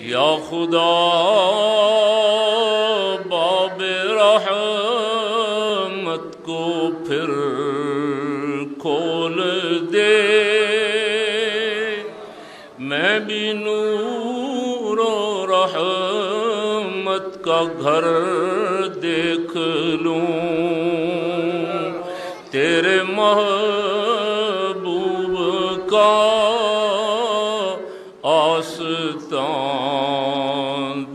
یا خدا باب رحمت کو پھر کھول دے، میں بھی نور و رحمت کا گھر دیکھ لوں، تیرے محبوب کا آستان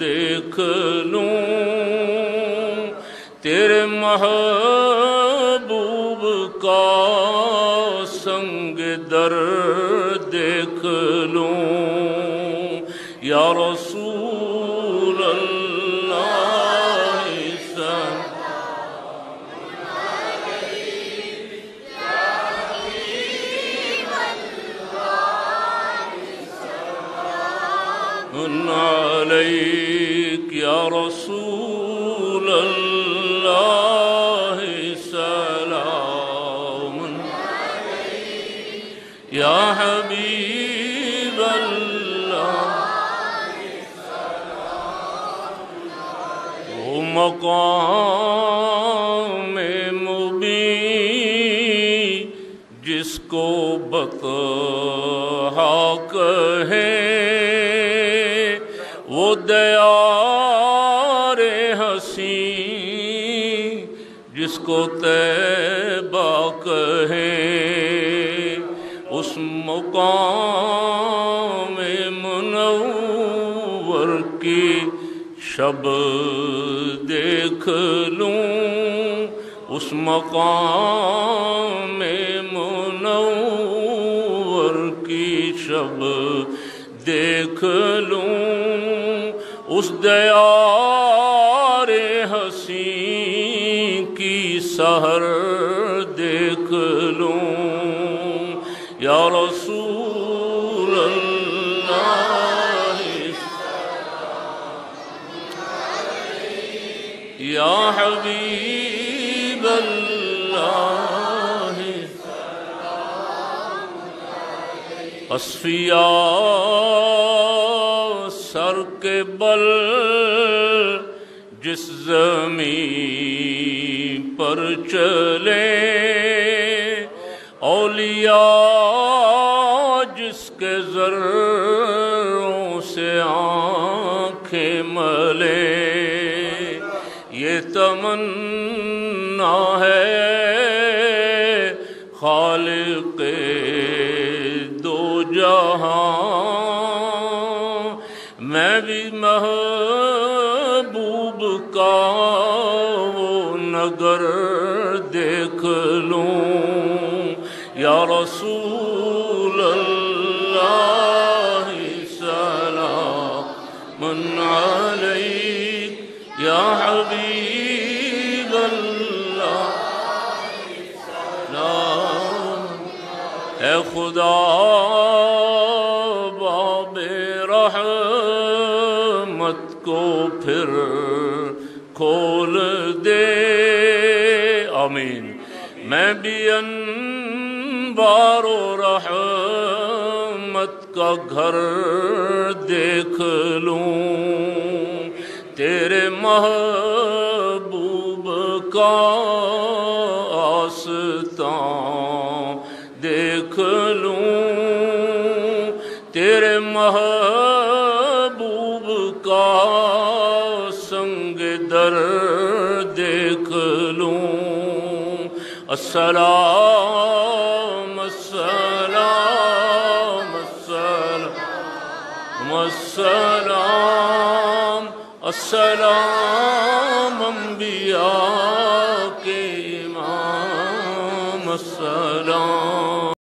دیکھ لوں، تیرے محبوب کا سنگ در دیکھ لوں، یا رسول اللہ علیک، یا رسول اللہ سلام علیک، یا حبیب اللہ وہ مقام مبین جس کو بطحا کہیں، وہ دیار حسین جس کو طیبہ کہیں، اس مقام منور کی شب دیکھ لوں، اس مقام منور کی شب دیکھ لوں، اس دیار حسین کی سحر دیکھ لوں، یا رسول اللہ یا حبیب اللہ، اصفیاء سر کے بل جس زمین پر چلے، اولیاء جس کے ذروں سے آنکھیں ملے، یہ تمنا ہے خالق دو جہاں، میں بھی محبوب کا وہ نگر دیکھ لوں، یا رسول اللہ سلام علیک، یا حبیب اللہ اے خدا باب رحمت کو پھر کھول دے، آمین، میں بھی انوار و رحمت کا گھر دیکھ لوں، تیرے محبوب کا آستان دیکھ لوں، تیرے محبوب کا سنگ در دیکھ لوں، السلام السلام السلام السلام السلام انبیاء کے امام، السلام